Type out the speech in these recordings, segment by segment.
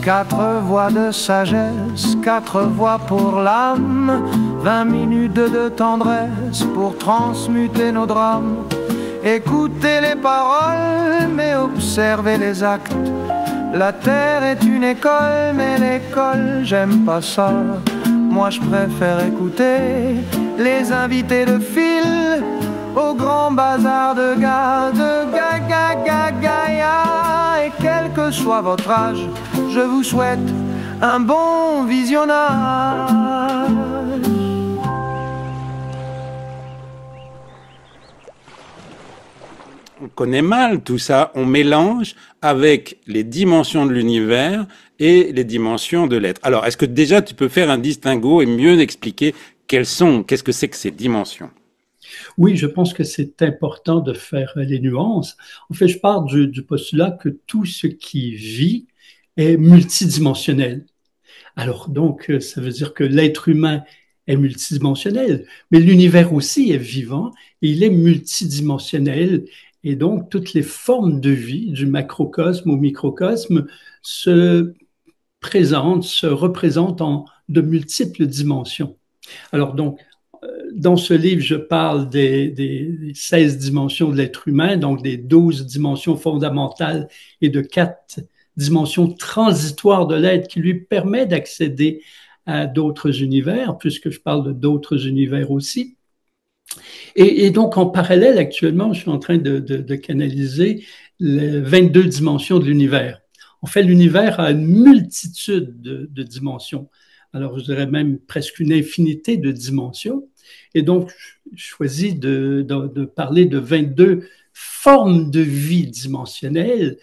Quatre voies de sagesse, quatre voies pour l'âme, 20 minutes de tendresse pour transmuter nos drames. Écoutez les paroles, mais observez les actes. La terre est une école, mais l'école, j'aime pas ça. Moi je préfère écouter les invités de fil au grand bazar de gars, de Gaïa. Et quel que soit votre âge, je vous souhaite un bon visionnage. On connaît mal tout ça, on mélange avec les dimensions de l'univers et les dimensions de l'être. Alors, est-ce que déjà tu peux faire un distinguo et mieux expliquer qu'est-ce que c'est que ces dimensions? Oui, je pense que c'est important de faire les nuances. En fait, je pars du postulat que tout ce qui vit est multidimensionnel. Alors donc, ça veut dire que l'être humain est multidimensionnel, mais l'univers aussi est vivant et il est multidimensionnel. Et donc, toutes les formes de vie, du macrocosme au microcosme, se représentent en de multiples dimensions. Alors donc, dans ce livre, je parle des 16 dimensions de l'être humain, donc des 12 dimensions fondamentales et de 4 dimensions transitoires de l'être qui lui permet d'accéder à d'autres univers, puisque je parle de d'autres univers aussi. Et donc, en parallèle, actuellement, je suis en train de canaliser les 22 dimensions de l'univers. En fait, l'univers a une multitude de dimensions. Alors, je dirais même presque une infinité de dimensions. Et donc, je choisis de parler de 22 formes de vie dimensionnelles,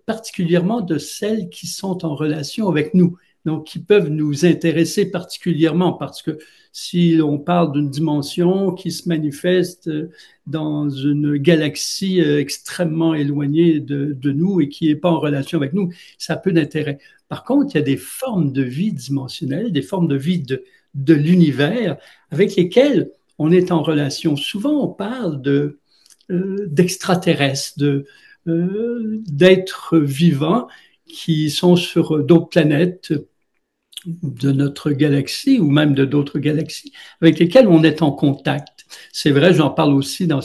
particulièrement de celles qui sont en relation avec nous, donc qui peuvent nous intéresser particulièrement, parce que si on parle d'une dimension qui se manifeste dans une galaxie extrêmement éloignée de nous et qui n'est pas en relation avec nous, ça a peu d'intérêt. Par contre, il y a des formes de vie dimensionnelles, des formes de vie de l'univers avec lesquelles on est en relation. Souvent, on parle d'extraterrestres, d'êtres vivants qui sont sur d'autres planètes de notre galaxie ou même de d'autres galaxies avec lesquelles on est en contact. C'est vrai, j'en parle aussi à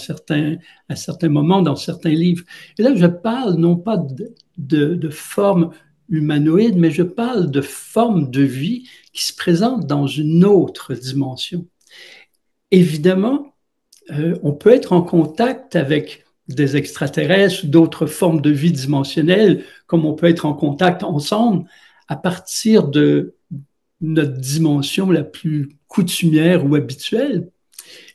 certains moments dans certains livres. Et là, je parle non pas de formes humanoïdes, mais je parle de formes de vie qui se présentent dans une autre dimension. Évidemment, on peut être en contact avec des extraterrestres, d'autres formes de vie dimensionnelles, comme on peut être en contact ensemble à partir de notre dimension la plus coutumière ou habituelle.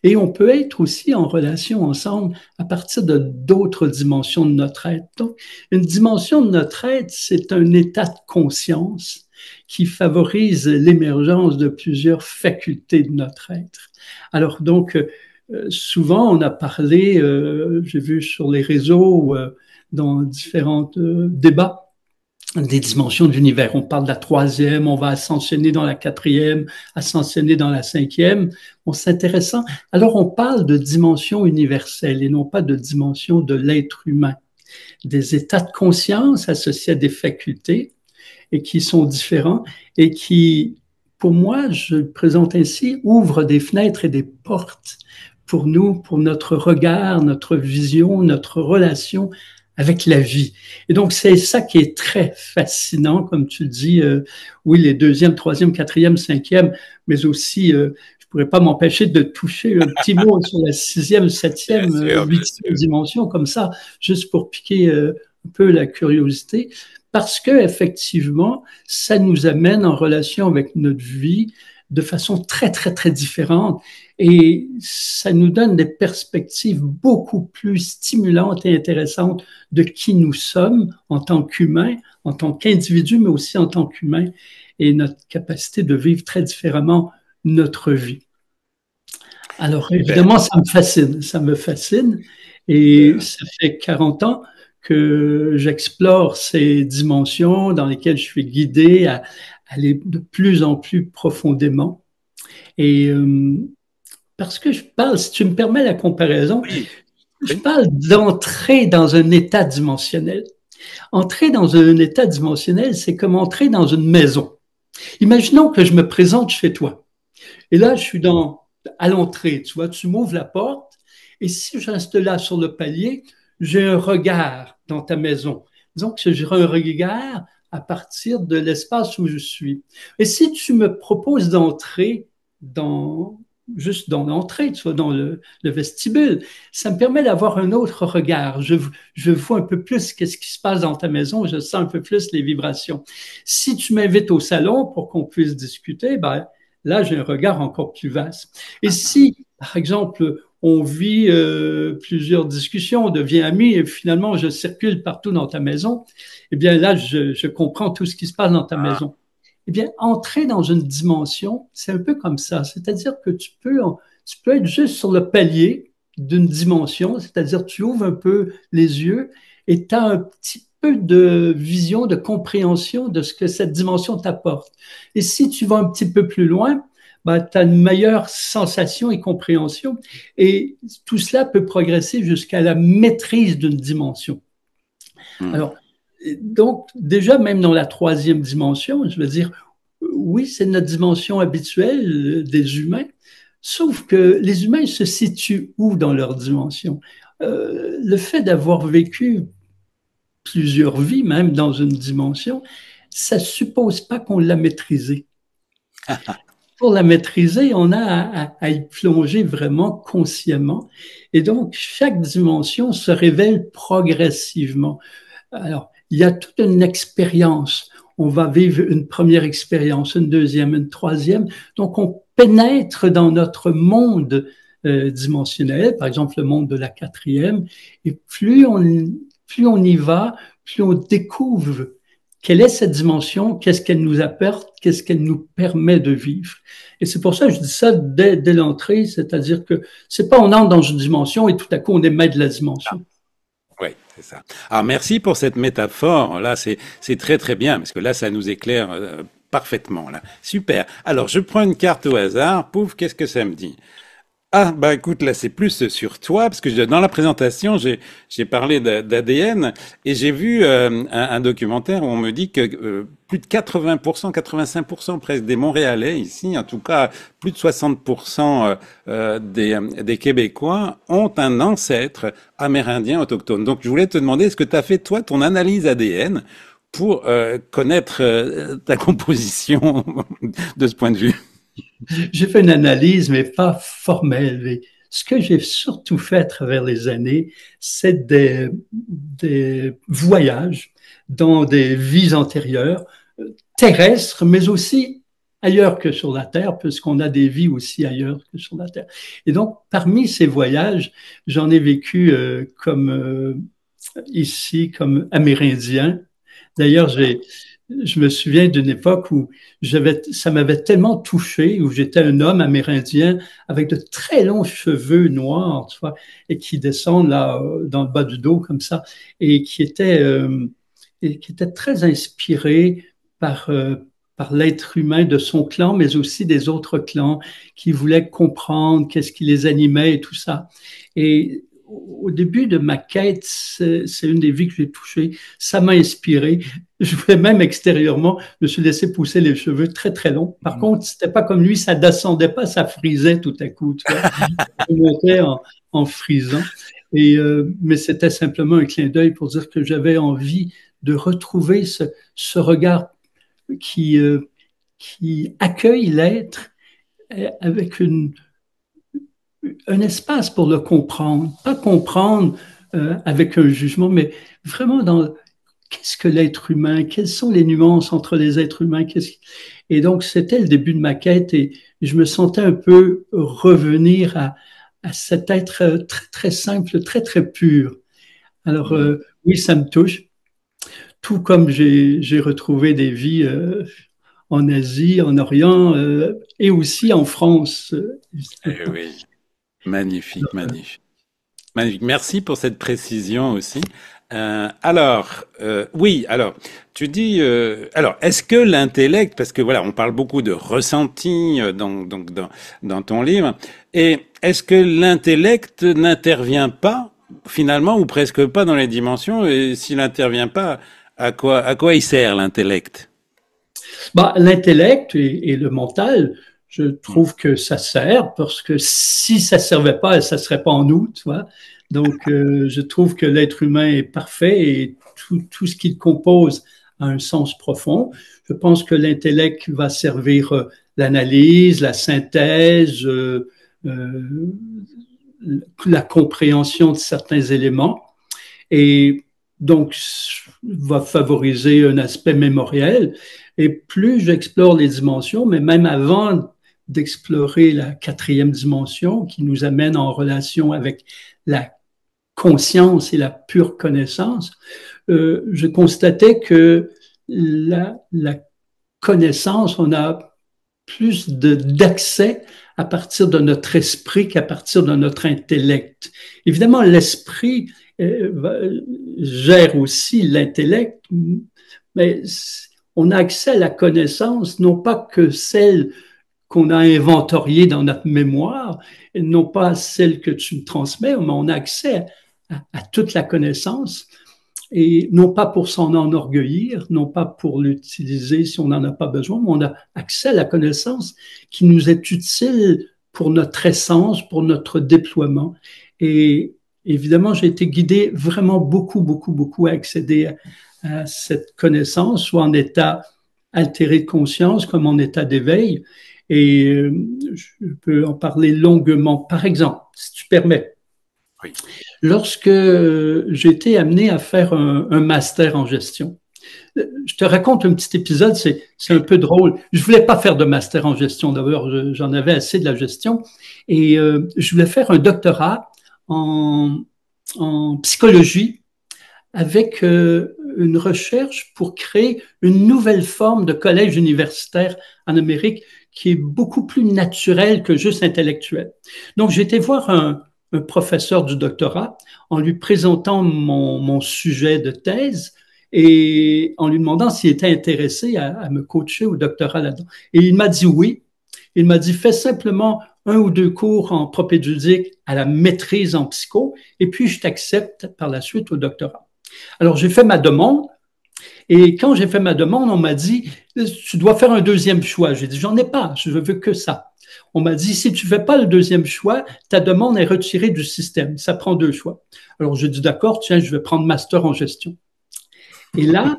Et on peut être aussi en relation ensemble à partir de d'autres dimensions de notre être. Donc, une dimension de notre être, c'est un état de conscience qui favorise l'émergence de plusieurs facultés de notre être. Alors donc, souvent on a parlé, j'ai vu sur les réseaux, dans différents débats, des dimensions de l'univers. On parle de la troisième, on va ascensionner dans la quatrième, ascensionner dans la cinquième. Bon, c'est intéressant. Alors, on parle de dimensions universelles et non pas de dimensions de l'être humain. Des états de conscience associés à des facultés et qui sont différents et qui, pour moi, je le présente ainsi, ouvrent des fenêtres et des portes pour nous, pour notre regard, notre vision, notre relation avec la vie. Et donc, c'est ça qui est très fascinant, comme tu le dis, oui, les deuxième, troisième, quatrième, cinquième, mais aussi, je pourrais pas m'empêcher de toucher un petit mot sur la sixième, septième, huitième dimension, comme ça, juste pour piquer un peu la curiosité, parce que effectivement, ça nous amène en relation avec notre vie de façon très, très, très différente. Et ça nous donne des perspectives beaucoup plus stimulantes et intéressantes de qui nous sommes en tant qu'humains, en tant qu'individus, mais aussi en tant qu'humains, et notre capacité de vivre très différemment notre vie. Alors, évidemment, ça me fascine, et ça fait 40 ans que j'explore ces dimensions dans lesquelles je suis guidé à aller de plus en plus profondément. Et parce que je parle, si tu me permets la comparaison, oui. Je parle d'entrer dans un état dimensionnel. Entrer dans un état dimensionnel, c'est comme entrer dans une maison. Imaginons que je me présente chez toi. Et là, je suis à l'entrée, tu vois, tu m'ouvres la porte. Et si je reste là sur le palier, j'ai un regard dans ta maison. Disons que j'ai un regard à partir de l'espace où je suis. Et si tu me proposes d'entrer juste dans l'entrée, tu vois, dans le vestibule, ça me permet d'avoir un autre regard. Je vois un peu plus qu'est-ce qui se passe dans ta maison, je sens un peu plus les vibrations. Si tu m'invites au salon pour qu'on puisse discuter, ben, là, j'ai un regard encore plus vaste. Et si, par exemple, on vit plusieurs discussions, on devient amis et finalement, je circule partout dans ta maison, eh bien là, je comprends tout ce qui se passe dans ta maison. Eh bien, entrer dans une dimension, c'est un peu comme ça. C'est-à-dire que tu peux être juste sur le palier d'une dimension, c'est-à-dire tu ouvres un peu les yeux et tu as un petit peu de vision, de compréhension de ce que cette dimension t'apporte. Et si tu vas un petit peu plus loin, ben, tu as une meilleure sensation et compréhension. Et tout cela peut progresser jusqu'à la maîtrise d'une dimension. Alors, donc, déjà, même dans la troisième dimension, je veux dire, oui, c'est notre dimension habituelle des humains, sauf que les humains se situent où dans leur dimension? Le fait d'avoir vécu plusieurs vies, même dans une dimension, ça suppose pas qu'on l'a maîtrisée. Pour la maîtriser, on a à y plonger vraiment consciemment. Et donc, chaque dimension se révèle progressivement. Alors, il y a toute une expérience. On va vivre une première expérience, une deuxième, une troisième. Donc, on pénètre dans notre monde dimensionnel, par exemple le monde de la quatrième, et plus on y va, plus on découvre quelle est cette dimension, qu'est-ce qu'elle nous apporte, qu'est-ce qu'elle nous permet de vivre. Et c'est pour ça que je dis ça dès l'entrée, c'est-à-dire que c'est pas on entre dans une dimension et tout à coup on est maître de la dimension. Oui, c'est ça. Alors, merci pour cette métaphore. Là, c'est très, très bien, parce que là, ça nous éclaire parfaitement. Là. Super. Alors, je prends une carte au hasard. Pouf, qu'est-ce que ça me dit? Ah, bah écoute, là, c'est plus sur toi, parce que dans la présentation, j'ai parlé d'ADN, et j'ai vu un documentaire où on me dit que plus de 80%, 85% presque des Montréalais, ici, en tout cas, plus de 60% des Québécois ont un ancêtre amérindien autochtone. Donc, je voulais te demander, est-ce que tu as fait, toi, ton analyse ADN pour connaître ta composition de ce point de vue? J'ai fait une analyse, mais pas formelle. Et ce que j'ai surtout fait à travers les années, c'est des voyages dans des vies antérieures, terrestres, mais aussi ailleurs que sur la Terre, puisqu'on a des vies aussi ailleurs que sur la Terre. Et donc, parmi ces voyages, j'en ai vécu ici, comme amérindien. D'ailleurs, je me souviens d'une époque où ça m'avait tellement touché, où j'étais un homme amérindien avec de très longs cheveux noirs, tu vois, et qui descendent là dans le bas du dos comme ça, et qui était très inspiré par l'être humain de son clan, mais aussi des autres clans, qui voulaient comprendre qu'est-ce qui les animait et tout ça. Et au début de ma quête, c'est une des vies que j'ai touchées. Ça m'a inspiré. Je voulais même extérieurement, je me suis laissé pousser les cheveux très, très longs. Par contre, c'était pas comme lui, ça descendait pas, ça frisait tout à coup. Tu vois. Je montais en frisant. Mais c'était simplement un clin d'œil pour dire que j'avais envie de retrouver ce regard qui accueille l'être avec un espace pour le comprendre, pas comprendre avec un jugement, mais vraiment dans qu'est-ce que l'être humain, quelles sont les nuances entre les êtres humains. Et donc, c'était le début de ma quête et je me sentais un peu revenir à cet être très, très simple, très, très pur. Alors, oui, ça me touche. Tout comme j'ai retrouvé des vies en Asie, en Orient et aussi en France. Oui. Magnifique, magnifique. Magnifique. Merci pour cette précision aussi. Oui, alors, tu dis, alors, est-ce que l'intellect, parce que voilà, on parle beaucoup de ressenti dans ton livre, et est-ce que l'intellect n'intervient pas finalement, ou presque pas dans les dimensions, et s'il n'intervient pas, à quoi il sert l'intellect? Bah, l'intellect et le mental, je trouve que ça sert parce que si ça servait pas, ça serait pas en nous, tu vois. Donc, je trouve que l'être humain est parfait et tout ce qu'il compose a un sens profond. Je pense que l'intellect va servir l'analyse, la synthèse, la compréhension de certains éléments et donc va favoriser un aspect mémoriel. Et plus j'explore les dimensions, mais même avant d'explorer la quatrième dimension qui nous amène en relation avec la conscience et la pure connaissance, je constatais que la connaissance, on a plus d'accès à partir de notre esprit qu'à partir de notre intellect. Évidemment, l'esprit gère aussi l'intellect, mais on a accès à la connaissance, non pas que celle qu'on a inventoriée dans notre mémoire, non pas celle que tu me transmets, mais on a accès à toute la connaissance et non pas pour s'en enorgueillir, non pas pour l'utiliser si on n'en a pas besoin, mais on a accès à la connaissance qui nous est utile pour notre essence, pour notre déploiement. Et évidemment, j'ai été guidé vraiment beaucoup à accéder à cette connaissance, soit en état altéré de conscience comme en état d'éveil. Et je peux en parler longuement. Par exemple, si tu permets, Oui. lorsque j'ai été amené à faire un master en gestion, je te raconte un petit épisode, c'est un peu drôle. Je voulais pas faire de master en gestion, d'abord, j'en avais assez de la gestion, et je voulais faire un doctorat en, en psychologie avec une recherche pour créer une nouvelle forme de collège universitaire en Amérique qui est beaucoup plus naturelle que juste intellectuelle. Donc, j'ai été voir un professeur du doctorat en lui présentant mon sujet de thèse et en lui demandant s'il était intéressé à me coacher au doctorat là-dedans. Et il m'a dit oui. Il m'a dit, fais simplement un ou deux cours en propédeutique à la maîtrise en psycho, et puis je t'accepte par la suite au doctorat. Alors, j'ai fait ma demande, et quand j'ai fait ma demande, on m'a dit, tu dois faire un deuxième choix. J'ai dit, j'en ai pas, je veux que ça. On m'a dit, si tu fais pas le deuxième choix, ta demande est retirée du système. Ça prend deux choix. Alors, j'ai dit, d'accord, tiens, je vais prendre master en gestion. Et là,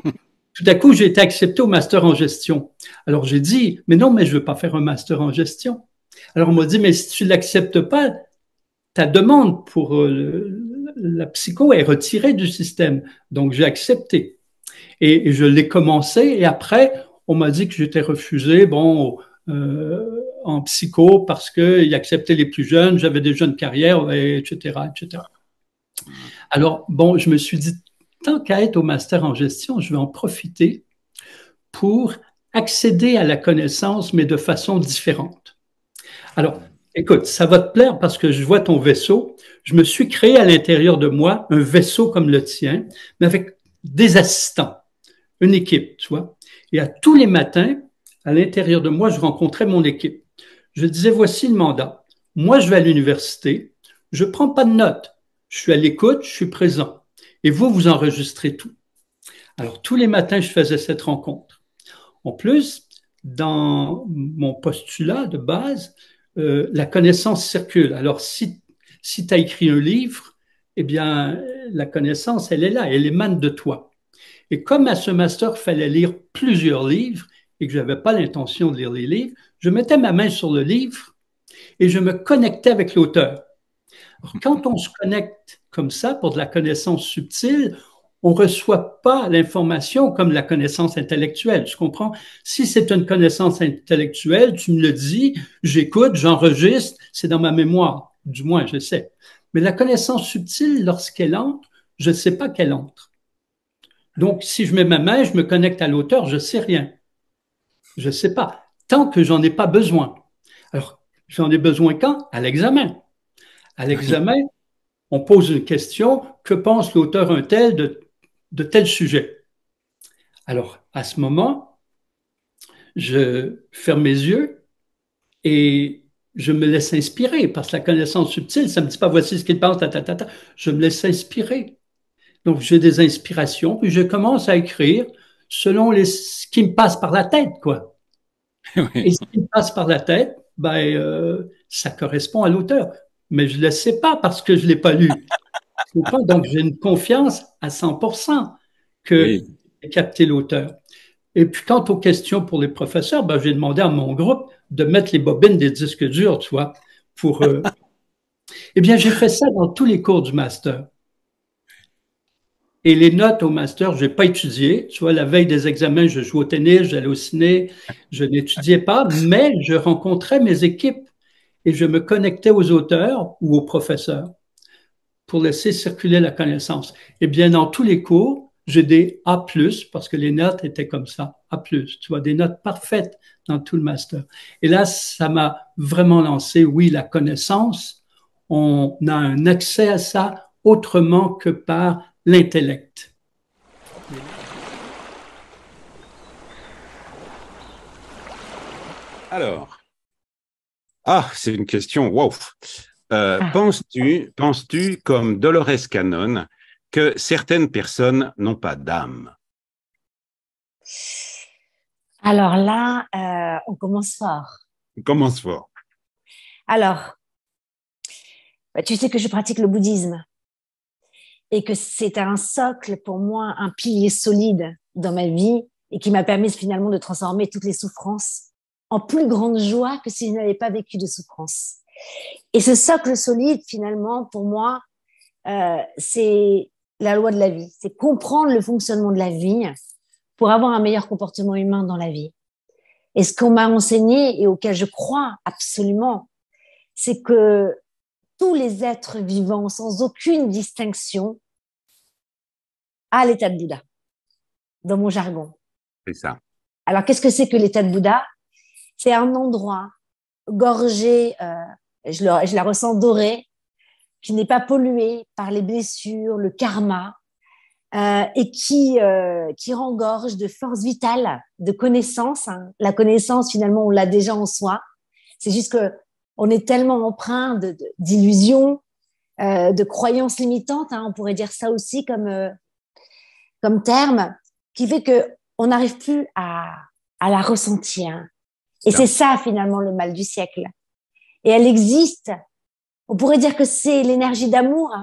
tout à coup, j'ai été accepté au master en gestion. Alors, j'ai dit, mais non, mais je veux pas faire un master en gestion. Alors, on m'a dit, mais si tu l'acceptes pas, ta demande pour la psycho est retirée du système. Donc, j'ai accepté. Et je l'ai commencé. Et après, on m'a dit que j'étais refusé, bon, en psycho parce qu'il acceptait les plus jeunes, j'avais des jeunes carrières, etc., etc. Alors, bon, je me suis dit, tant qu'à être au master en gestion, je vais en profiter pour accéder à la connaissance, mais de façon différente. Alors, écoute, ça va te plaire parce que je vois ton vaisseau. Je me suis créé à l'intérieur de moi un vaisseau comme le tien, mais avec des assistants, une équipe, tu vois. Et à tous les matins, à l'intérieur de moi, je rencontrais mon équipe. Je disais, voici le mandat. Moi, je vais à l'université. Je ne prends pas de notes. Je suis à l'écoute, je suis présent. Et vous, vous enregistrez tout. Alors, tous les matins, je faisais cette rencontre. En plus, dans mon postulat de base, la connaissance circule. Alors, si tu as écrit un livre, eh bien, la connaissance, elle est là, elle émane de toi. Et comme à ce master, il fallait lire plusieurs livres et que je n'avais pas l'intention de lire les livres, je mettais ma main sur le livre et je me connectais avec l'auteur. Alors, quand on se connecte comme ça pour de la connaissance subtile, on ne reçoit pas l'information comme la connaissance intellectuelle. Tu comprends? Si c'est une connaissance intellectuelle, tu me le dis, j'écoute, j'enregistre, c'est dans ma mémoire. Du moins, je sais. Mais la connaissance subtile, lorsqu'elle entre, je ne sais pas qu'elle entre. Donc, si je mets ma main, je me connecte à l'auteur, je ne sais rien. Je ne sais pas. Tant que j'en ai pas besoin. Alors, j'en ai besoin quand? À l'examen. À l'examen, on pose une question, que pense l'auteur un tel de tel sujet? Alors, à ce moment, je ferme mes yeux et je me laisse inspirer, parce que la connaissance subtile, ça me dit pas voici ce qu'il pense, ta, ta, ta, ta. Je me laisse inspirer. Donc, j'ai des inspirations, puis je commence à écrire selon ce qui me passe par la tête, quoi. Et Oui. ce qui me passe par la tête, ça correspond à l'auteur. Mais je ne le sais pas parce que je ne l'ai pas lu. Donc, j'ai une confiance à 100% que Oui. j'ai capté l'auteur. Et puis, quant aux questions pour les professeurs, j'ai demandé à mon groupe de mettre les bobines des disques durs, tu vois, pour... Eh bien, j'ai fait ça dans tous les cours du master. Et les notes au master, je n'ai pas étudié. Tu vois, la veille des examens, je jouais au tennis, j'allais au ciné, je n'étudiais pas, mais je rencontrais mes équipes et je me connectais aux auteurs ou aux professeurs pour laisser circuler la connaissance. Eh bien, dans tous les cours, j'ai des A+, parce que les notes étaient comme ça, A+, tu vois, des notes parfaites dans tout le master. Et là, ça m'a vraiment lancé, oui, la connaissance, on a un accès à ça autrement que par l'intellect. Alors, c'est une question. Wow. Ah. Penses-tu, comme Dolores Cannon, que certaines personnes n'ont pas d'âme? Alors là, on commence fort. Commence fort. Alors, tu sais que je pratique le bouddhisme et que c'est un socle pour moi, un pilier solide dans ma vie et qui m'a permis finalement de transformer toutes les souffrances en plus grande joie que si je n'avais pas vécu de souffrance. Et ce socle solide, finalement, pour moi, c'est la loi de la vie. C'est comprendre le fonctionnement de la vie pour avoir un meilleur comportement humain dans la vie. Et ce qu'on m'a enseigné et auquel je crois absolument, c'est que tous les êtres vivants, sans aucune distinction, à l'état de Bouddha, dans mon jargon. C'est ça. Alors, qu'est-ce que c'est que l'état de Bouddha? C'est un endroit gorgé, je la ressens dorée, qui n'est pas pollué par les blessures, le karma, et qui rengorge de force vitale, de connaissance. Hein. La connaissance, finalement, on l'a déjà en soi. C'est juste que on est tellement empreint d'illusions, de croyances limitantes, hein, on pourrait dire ça aussi comme terme, qui fait que on n'arrive plus à la ressentir. Et c'est ça, finalement, le mal du siècle. Et elle existe. On pourrait dire que c'est l'énergie d'amour.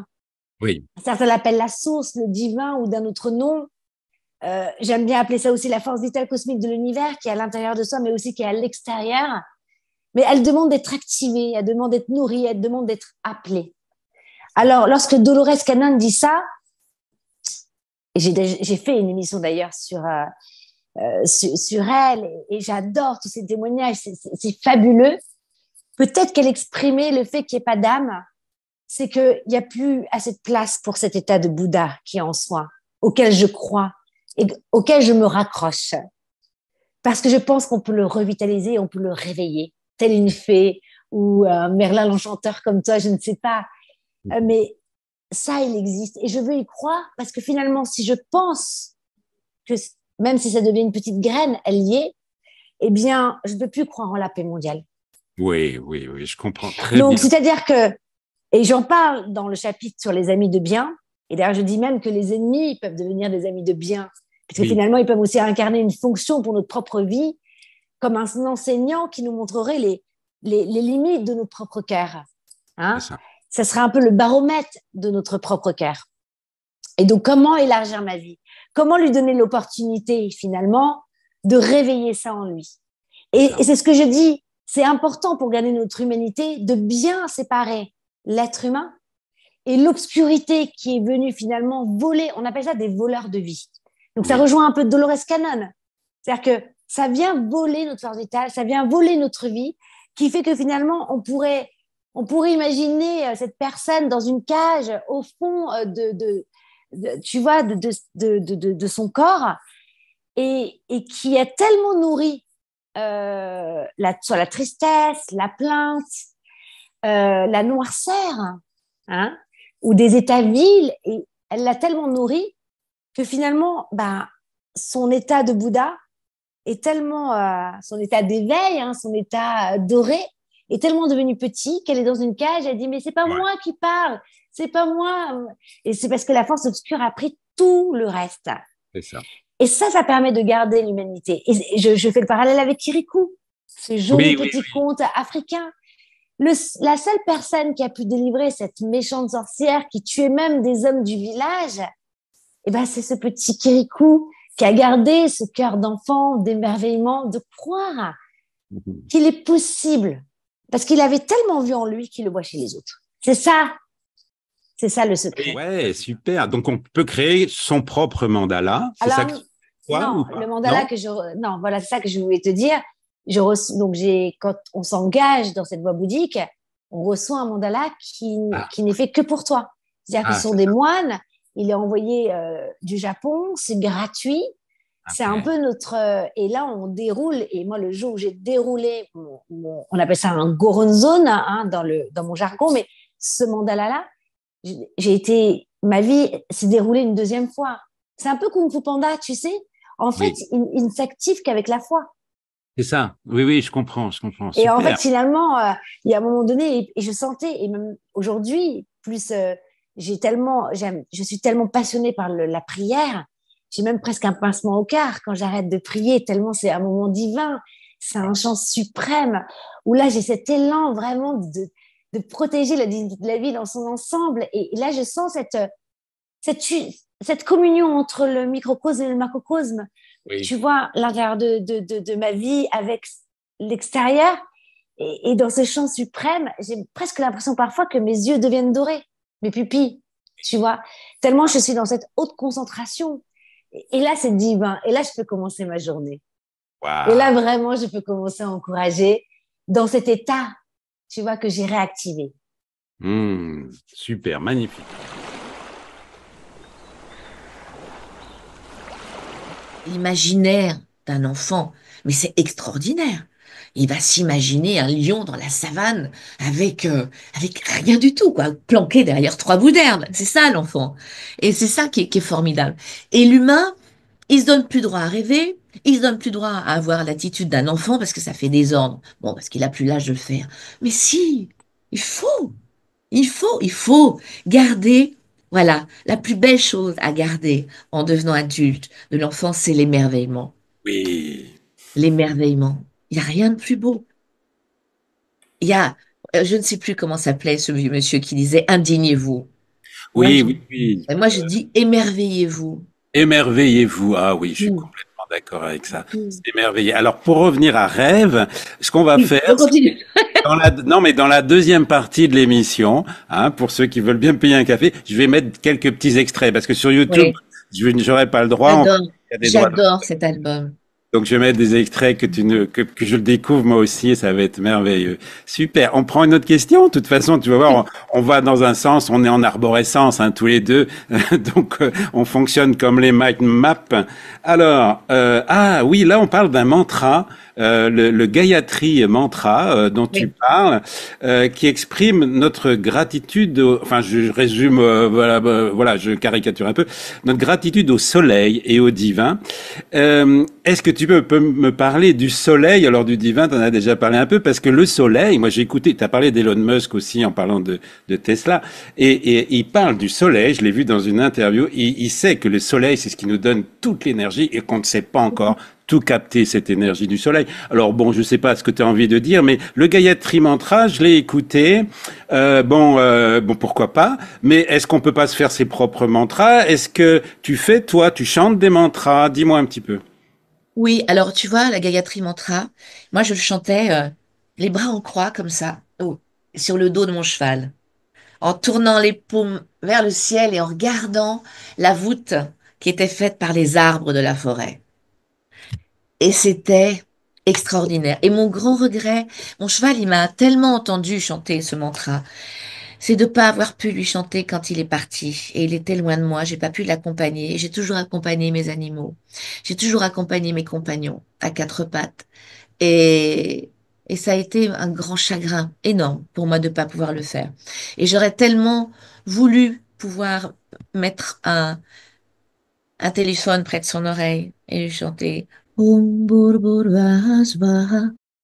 Oui. Certains l'appellent la source, le divin ou d'un autre nom. J'aime bien appeler ça aussi la force vitale cosmique de l'univers qui est à l'intérieur de soi, mais aussi qui est à l'extérieur. Mais elle demande d'être activée, elle demande d'être nourrie, elle demande d'être appelée. Alors, lorsque Dolores Cannon dit ça, et j'ai fait une émission d'ailleurs sur elle, et j'adore tous ces témoignages, c'est fabuleux. Peut-être qu'elle exprimait le fait qu'il n'y ait pas d'âme, c'est qu'il n'y a plus assez de place pour cet état de Bouddha qui est en soi, auquel je crois et auquel je me raccroche. Parce que je pense qu'on peut le revitaliser, on peut le réveiller, telle une fée ou Merlin l'enchanteur comme toi, je ne sais pas. Mais ça, il existe. Et je veux y croire parce que finalement, si je pense que même si ça devient une petite graine, elle y est, eh bien, je ne peux plus croire en la paix mondiale. Oui, je comprends très bien. Donc, c'est-à-dire que, et j'en parle dans le chapitre sur les amis de bien, et d'ailleurs, je dis même que les ennemis peuvent devenir des amis de bien, parce que finalement, ils peuvent aussi incarner une fonction pour notre propre vie, comme un enseignant qui nous montrerait les limites de notre propre cœur. Hein? Ça serait un peu le baromètre de notre propre cœur. Et donc, comment élargir ma vie? Comment lui donner l'opportunité, finalement, de réveiller ça en lui? Et c'est ce que je dis, c'est important pour garder notre humanité de bien séparer l'être humain et l'obscurité qui est venue finalement voler, on appelle ça des voleurs de vie. Donc, ça rejoint un peu Dolores Cannon. C'est-à-dire que ça vient voler notre force vitale, ça vient voler notre vie, qui fait que finalement, on pourrait imaginer cette personne dans une cage au fond tu vois, de son corps et qui est tellement nourri soit la tristesse, la plainte, la noirceur, hein, ou des états vils, et elle l'a tellement nourri que finalement, son état de Bouddha est tellement, son état d'éveil, hein, son état doré, est tellement devenu petit qu'elle est dans une cage. Elle dit, mais c'est pas Ouais, moi qui parle, c'est pas moi. Et c'est parce que la force obscure a pris tout le reste. c'est ça. Et ça permet de garder l'humanité. Et je fais le parallèle avec Kirikou, ce joli Oui, oui, petit conte africain. La seule personne qui a pu délivrer cette méchante sorcière qui tuait même des hommes du village, eh ben, c'est ce petit Kirikou qui a gardé ce cœur d'enfant, d'émerveillement, de croire oui. qu'il est possible. Parce qu'il avait tellement vu en lui qu'il le voit chez les autres. C'est ça le secret. Ouais, super. Donc, on peut créer son propre mandala. C'est ça Alors, que tu vois ou non, pas? le mandala Non? que non, voilà, c'est ça que je voulais te dire. Donc, quand on s'engage dans cette voie bouddhique, on reçoit un mandala Ah, qui n'est fait que pour toi. C'est-à-dire que ce ah, sont des moines, il est envoyé du Japon, c'est gratuit. C'est un ok. peu et là, on déroule. Et moi, le jour où j'ai déroulé, on appelle ça un goronzon hein, dans mon jargon, mais ce mandala-là, ma vie s'est déroulée une deuxième fois. C'est un peu Kung Fu Panda, tu sais. En fait, Oui, il ne s'active qu'avec la foi. c'est ça. Oui, oui, je comprends, je comprends. Et en fait, Super. finalement, il y a un moment donné, et je sentais, et même aujourd'hui, je suis tellement passionnée par la prière, j'ai même presque un pincement au cœur quand j'arrête de prier, tellement c'est un moment divin, c'est un chant suprême, où là, j'ai cet élan vraiment de protéger la vie dans son ensemble. Et là, je sens cette, cette communion entre le microcosme et le macrocosme. Oui. Tu vois, l'intérieur de ma vie avec l'extérieur. Et dans ce chant suprême, j'ai presque l'impression parfois que mes yeux deviennent dorés, mes pupilles, tu vois, tellement je suis dans cette haute concentration. Et là, c'est divin. Et là, je peux commencer ma journée. Et là, Waouh. vraiment, je peux commencer à encourager dans cet état, tu vois, que j'ai réactivé. Super, magnifique. L'imaginaire d'un enfant, mais c'est extraordinaire. Il va s'imaginer un lion dans la savane avec rien du tout, quoi, planqué derrière trois bouts d'herbe. C'est ça l'enfant. Et c'est ça qui est formidable. Et l'humain, il se donne plus droit à rêver, il se donne plus droit à avoir l'attitude d'un enfant parce que ça fait désordre. Bon, parce qu'il a plus l'âge de le faire. Mais si, il faut, il faut garder, voilà, la plus belle chose à garder en devenant adulte de l'enfance, c'est l'émerveillement. Oui. L'émerveillement. Il n'y a rien de plus beau. Il y a, je ne sais plus comment s'appelait ce vieux monsieur qui disait indignez-vous. Moi, Oui, je, oui, oui. moi, je dis émerveillez-vous. Émerveillez-vous. Ah oui, je suis Mm, complètement d'accord avec ça. mm. C'est émerveillé. Alors, pour revenir à rêve, ce qu'on va Oui, faire, on continue. non, mais dans la deuxième partie de l'émission, hein, pour ceux qui veulent bien me payer un café, je vais mettre quelques petits extraits parce que sur YouTube, Oui, j'aurais pas le droit. j'adore, Il y a des droits. j'adore cet album. Donc je vais mettre des extraits que je le découvre moi aussi et ça va être merveilleux. Super. On prend une autre question. De toute façon, tu vas voir, on va dans un sens, on est en arborescence hein, tous les deux, donc on fonctionne comme les mind maps. Alors, ah oui, là on parle d'un mantra, le Gayatri mantra dont tu Oui. parles, qui exprime notre gratitude. Enfin, je résume, voilà, je caricature un peu notre gratitude au soleil et au divin. Est-ce que tu peux me parler du soleil, alors du divin, tu en as déjà parlé un peu, parce que le soleil, moi j'ai écouté, tu as parlé d'Elon Musk aussi en parlant de Tesla, et il parle du soleil, je l'ai vu dans une interview, il sait que le soleil, c'est ce qui nous donne toute l'énergie et qu'on ne sait pas encore tout capter cette énergie du soleil. Alors bon, je sais pas ce que tu as envie de dire, mais le Gayatri Mantra, je l'ai écouté, bon, pourquoi pas, mais est-ce qu'on peut pas se faire ses propres mantras? Est-ce que tu chantes des mantras? Dis-moi un petit peu. Oui, alors tu vois, la Gayatri Mantra, moi je le chantais les bras en croix comme ça, sur le dos de mon cheval, en tournant les paumes vers le ciel et en regardant la voûte qui était faite par les arbres de la forêt. Et c'était extraordinaire. Et mon grand regret, mon cheval, il m'a tellement entendu chanter ce mantra, c'est de ne pas avoir pu lui chanter quand il est parti. Et il était loin de moi, j'ai pas pu l'accompagner. J'ai toujours accompagné mes animaux. J'ai toujours accompagné mes compagnons à quatre pattes. Et, et ça a été un grand chagrin énorme pour moi de ne pas pouvoir le faire. Et j'aurais tellement voulu pouvoir mettre un téléphone près de son oreille et lui chanter Om Bhurбhuvah Svaha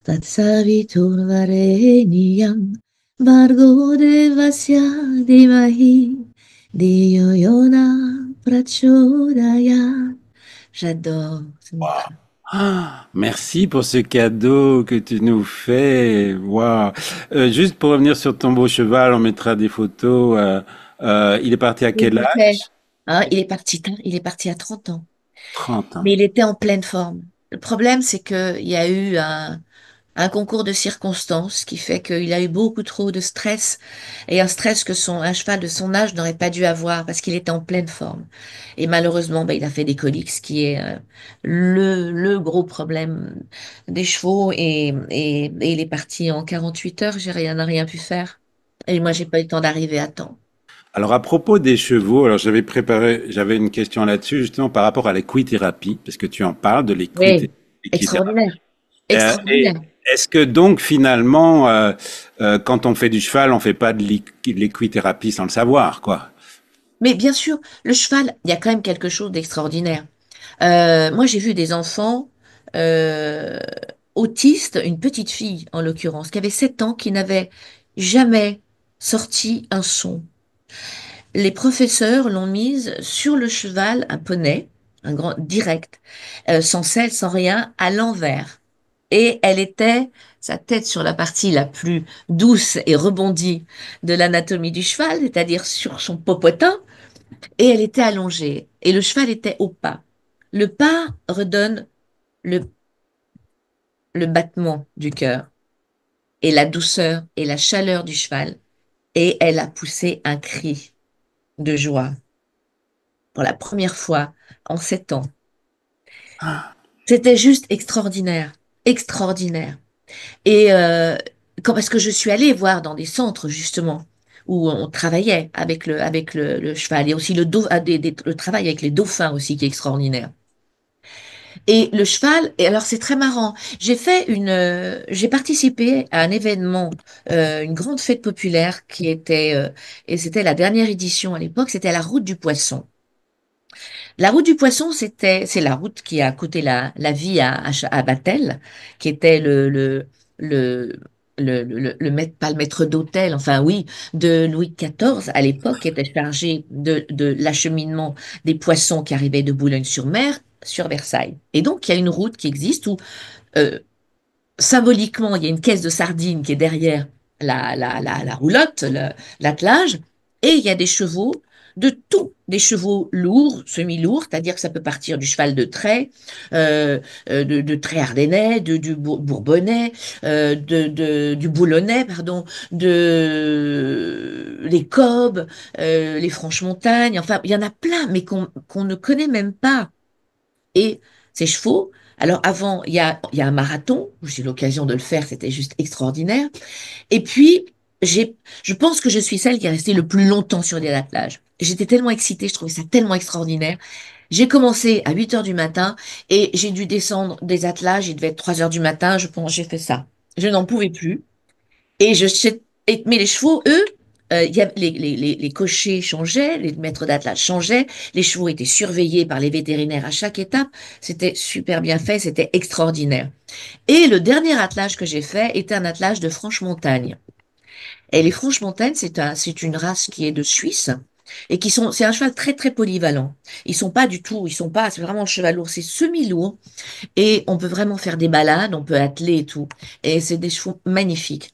Tatsavitur varenyam Bhargo devasya dhimahi Dhiyo yona prachodaya. J'adore ce mantra. Ah, merci pour ce cadeau que tu nous fais. Waouh. Juste pour revenir sur ton beau cheval, on mettra des photos. Il est parti à quel Il était, âge? hein, il est parti tard, il est parti à 30 ans. 30 ans. Mais il était en pleine forme. Le problème, c'est qu'il y a eu un concours de circonstances qui fait qu'il a eu beaucoup trop de stress et un stress que un cheval de son âge n'aurait pas dû avoir parce qu'il était en pleine forme. Et malheureusement, ben, il a fait des coliques, ce qui est le gros problème des chevaux et il est parti en 48 heures, n'a rien pu faire. Et moi, j'ai pas eu le temps d'arriver à temps. Alors à propos des chevaux, alors j'avais une question là-dessus justement par rapport à l'équithérapie, parce que tu en parles de Oui, l'équithérapie. extraordinaire, Et extraordinaire. est-ce que donc finalement, quand on fait du cheval, on fait pas de l'équithérapie sans le savoir, quoi? Mais bien sûr, le cheval, il y a quand même quelque chose d'extraordinaire. Moi, j'ai vu des enfants euh, autistes, une petite fille en l'occurrence, qui avait 7 ans, qui n'avait jamais sorti un son. Les professeurs l'ont mise sur le cheval, un poney, un grand direct, sans selle, sans rien, à l'envers. Et elle était, sa tête sur la partie la plus douce et rebondie de l'anatomie du cheval, c'est-à-dire sur son popotin, et elle était allongée. Et le cheval était au pas. Le pas redonne le, le battement du cœur et la douceur et la chaleur du cheval. Et elle a poussé un cri de joie pour la première fois en 7 ans. C'était juste extraordinaire, extraordinaire. Et parce que je suis allée voir dans des centres justement où on travaillait avec le cheval et aussi le travail avec les dauphins aussi qui est extraordinaire. Et le cheval, et alors c'est très marrant, j'ai participé à un événement, une grande fête populaire et c'était la dernière édition à l'époque, c'était la route du poisson. La route du poisson, c'est la route qui a coûté la vie à Batel, qui était le, le maître, pas le maître d'hôtel, enfin oui, de Louis XIV à l'époque, qui était chargé de l'acheminement des poissons qui arrivaient de Boulogne-sur-Mer sur Versailles. Et donc, il y a une route qui existe où, euh, symboliquement, il y a une caisse de sardines qui est derrière la roulotte, l'attelage, et il y a des chevaux de tout, des chevaux lourds, semi-lourds, c'est-à-dire que ça peut partir du cheval de trait, de trait ardennais, du bourbonnais, du boulonnais, pardon, les cobs, les franches-montagnes, enfin, il y en a plein, mais qu'on ne connaît même pas. Et ces chevaux, alors avant, il y a un marathon, j'ai eu l'occasion de le faire, c'était juste extraordinaire. Et puis, je pense que je suis celle qui est restée le plus longtemps sur des attelages. J'étais tellement excitée, je trouvais ça tellement extraordinaire. J'ai commencé à 8 heures du matin et j'ai dû descendre des attelages, il devait être 3 heures du matin, je pense, j'ai fait ça. Je n'en pouvais plus. Et mais les chevaux, eux, les cochers changeaient, les maîtres d'attelage changeaient, les chevaux étaient surveillés par les vétérinaires à chaque étape. C'était super bien fait, c'était extraordinaire. Et le dernier attelage que j'ai fait était un attelage de franche-montagne. Et les franche-montagnes, c'est une race qui est de Suisse et c'est un cheval très très polyvalent. C'est vraiment le cheval lourd, c'est semi-lourd et on peut vraiment faire des balades, on peut atteler et tout. Et c'est des chevaux magnifiques.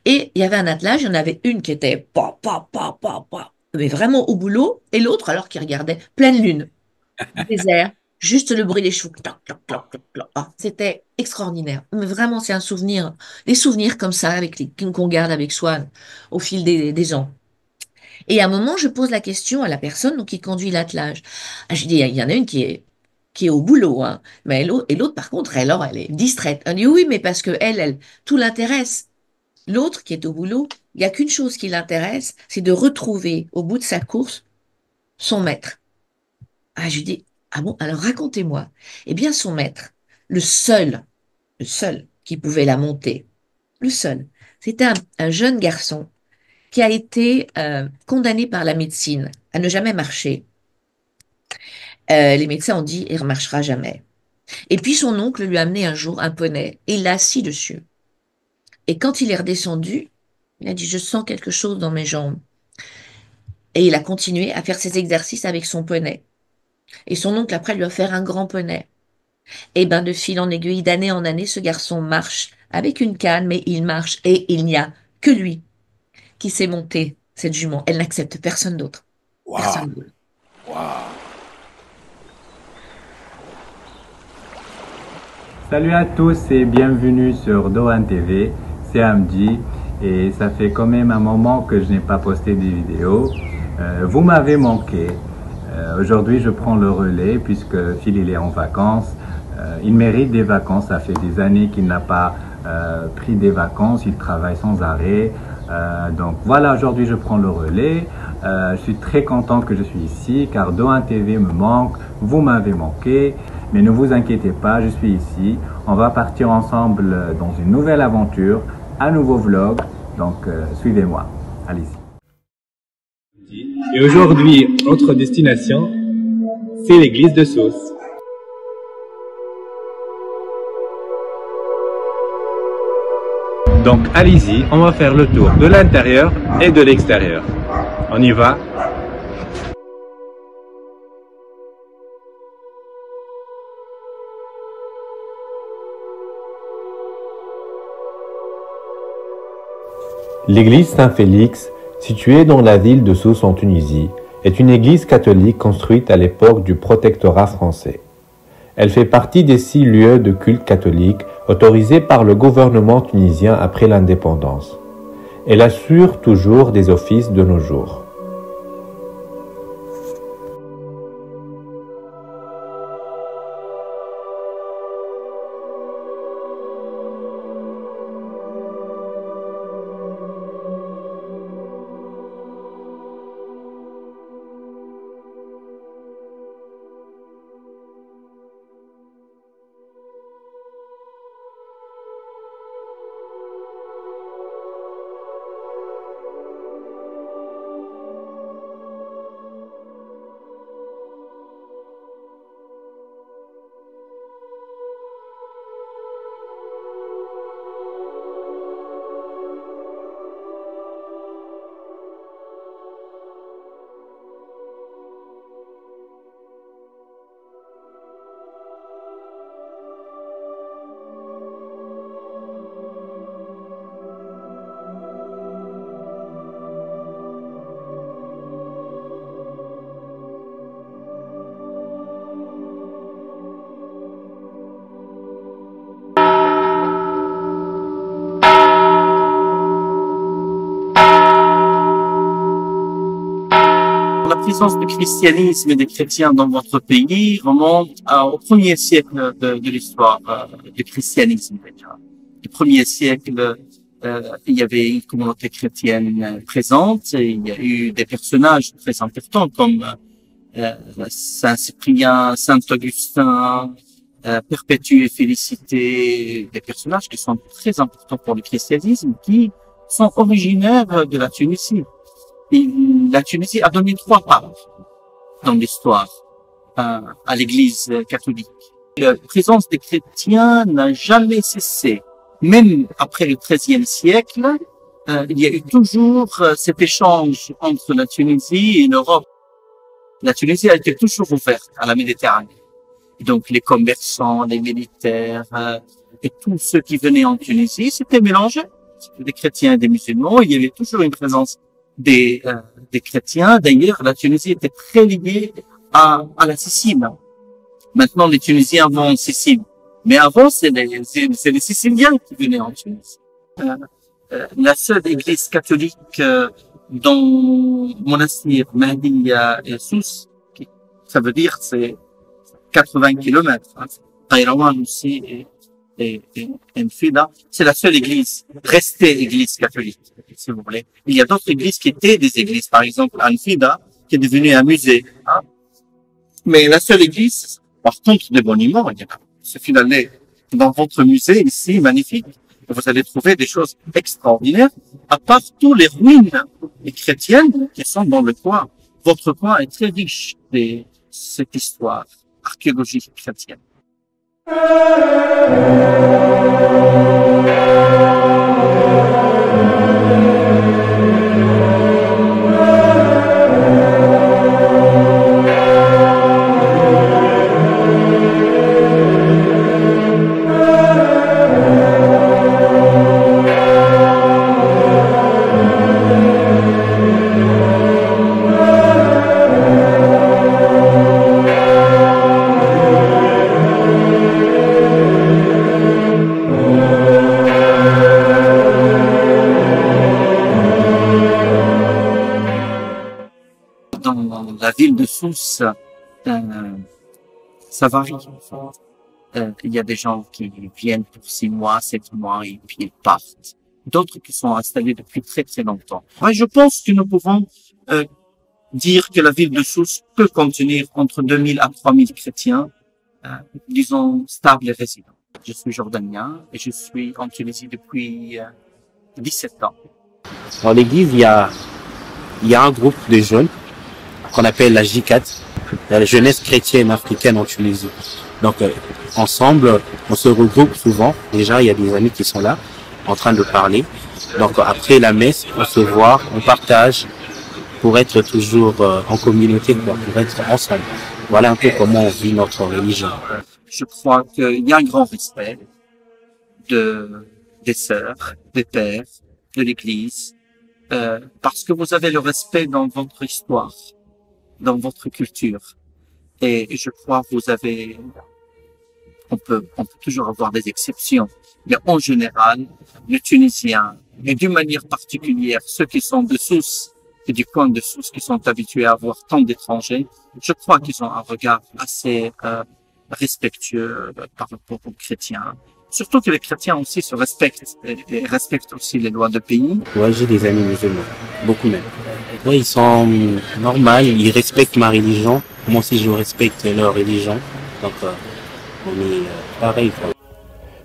Et il y avait un attelage, il y en avait une qui était mais vraiment au boulot, et l'autre alors qui regardait pleine lune, désert, juste le bruit des chevaux. Clac, clac, clac, clac, clac. Ah, c'était extraordinaire. Mais vraiment, c'est un souvenir, des souvenirs comme ça qu'on garde avec soi au fil des ans. Et à un moment, je pose la question à la personne donc, qui conduit l'attelage. Ah, je dis, il y en a une qui est au boulot, hein. Et l'autre, par contre, elle est distraite. Elle dit, oui, mais parce que tout l'intéresse. L'autre qui est au boulot, il n'y a qu'une chose qui l'intéresse, c'est de retrouver au bout de sa course son maître. Ah, je lui dis, ah bon, alors racontez-moi. Eh bien, son maître, le seul qui pouvait la monter, le seul, c'était un jeune garçon qui a été condamné par la médecine à ne jamais marcher. Les médecins ont dit, il ne remarchera jamais. Et puis son oncle lui a amené un jour un poney et il l'a assis dessus. Et quand il est redescendu, il a dit, je sens quelque chose dans mes jambes. Et il a continué à faire ses exercices avec son poney. Et son oncle, après, lui a offert un grand poney. Et ben, de fil en aiguille, d'année en année, ce garçon marche avec une canne, mais il marche. Et il n'y a que lui qui s'est monté cette jument. Elle n'accepte personne d'autre. Waouh, Personne d'autre. waouh. Salut à tous et bienvenue sur Dohan TV, c'est Hamdi et ça fait quand même un moment que je n'ai pas posté des vidéos. Vous m'avez manqué. Aujourd'hui je prends le relais puisque Phil il est en vacances. Il mérite des vacances, ça fait des années qu'il n'a pas pris des vacances, il travaille sans arrêt. Donc voilà, aujourd'hui je prends le relais. Je suis très content que je suis ici car Dohan TV me manque, vous m'avez manqué. Mais ne vous inquiétez pas, je suis ici. On va partir ensemble dans une nouvelle aventure, un nouveau vlog. Donc suivez-moi, allez-y. Et aujourd'hui, notre destination, c'est l'église de Sousse. Donc allez-y, on va faire le tour de l'intérieur et de l'extérieur. On y va? L'église Saint-Félix, située dans la ville de Sousse en Tunisie, est une église catholique construite à l'époque du protectorat français. Elle fait partie des 6 lieux de culte catholique autorisés par le gouvernement tunisien après l'indépendance. Elle assure toujours des offices de nos jours. La présence du christianisme et des chrétiens dans votre pays remonte au premier siècle de l'histoire du christianisme déjà. Au premier siècle, il y avait une communauté chrétienne présente et il y a eu des personnages très importants comme Saint Cyprien, Saint Augustin, Perpétue et Félicité, des personnages qui sont très importants pour le christianisme, qui sont originaires de la Tunisie. Et la Tunisie a donné 3 papes dans l'histoire à l'Église catholique. La présence des chrétiens n'a jamais cessé. Même après le XIIIe siècle, il y a eu toujours cet échange entre la Tunisie et l'Europe. La Tunisie a été toujours ouverte à la Méditerranée. Et donc les commerçants, les militaires et tous ceux qui venaient en Tunisie, c'était mélangé. C'était des chrétiens et des musulmans. Il y avait toujours une présence des chrétiens. D'ailleurs, la Tunisie était très liée à la Sicile. Maintenant, les Tunisiens vont en Sicile. Mais avant, c'est les Siciliens qui venaient en Tunisie. La seule église catholique dans Monastir, Mahdiya et Sousse, ça veut dire c'est 80 kilomètres. Taïrawan aussi et Mfida, c'est la seule église restée église catholique, si vous voulez. Il y a d'autres églises qui étaient des églises, par exemple Mfida, qui est devenue un musée. Hein. Mais la seule église, par contre, des monuments, il suffit d'aller dans votre musée ici, magnifique, et vous allez trouver des choses extraordinaires, à part tous les ruines chrétiennes qui sont dans le coin. Votre coin est très riche de cette histoire archéologique chrétienne. Dans la ville de Sousse, ça varie. Il y a des gens qui viennent pour 6 mois, 7 mois et puis ils partent. D'autres qui sont installés depuis très très longtemps. Ouais, je pense que nous pouvons dire que la ville de Sousse peut contenir entre 2000 à 3000 chrétiens, disons, stables et résidents. Je suis jordanien et je suis en Tunisie depuis 17 ans. Dans l'église, il y a un groupe de jeunes qu'on appelle la JICAT, la jeunesse chrétienne africaine en Tunisie. Donc, ensemble, on se regroupe souvent. Déjà, il y a des amis qui sont là, en train de parler. Donc, après la messe, on se voit, on partage pour être toujours en communauté, pour être ensemble. Voilà un peu comment on vit notre religion. Je crois qu'il y a un grand respect des sœurs, des pères, de l'Église, parce que vous avez le respect dans votre histoire, dans votre culture. Et je crois que vous avez, on peut toujours avoir des exceptions, mais en général, les Tunisiens, et d'une manière particulière, ceux qui sont de Sousse et du coin de Sousse, qui sont habitués à avoir tant d'étrangers, je crois qu'ils ont un regard assez respectueux par rapport aux chrétiens. Surtout que les chrétiens aussi se respectent et respectent aussi les lois de pays. Ouais, j'ai des amis musulmans, beaucoup même. Ouais, ils sont normaux, ils respectent ma religion. Moi aussi, je respecte leur religion. Donc, on est pareil.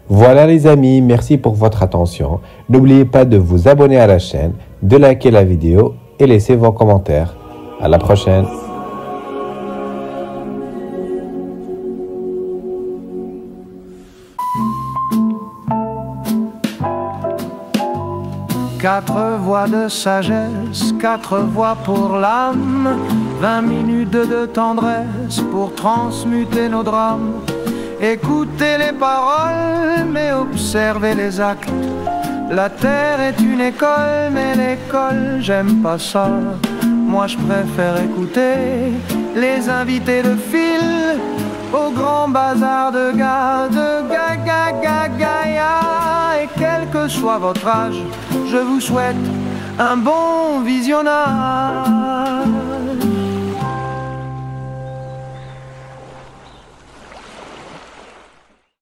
Voilà les amis, merci pour votre attention. N'oubliez pas de vous abonner à la chaîne, de liker la vidéo et laisser vos commentaires. À la prochaine. Quatre voix de sagesse, 4 voix pour l'âme, 20 minutes de tendresse pour transmuter nos drames. Écoutez les paroles, mais observez les actes. La terre est une école, mais l'école, j'aime pas ça. Moi je préfère écouter les invités de fil au grand bazar de Gaïa. Et quel que soit votre âge, je vous souhaite un bon visionnage.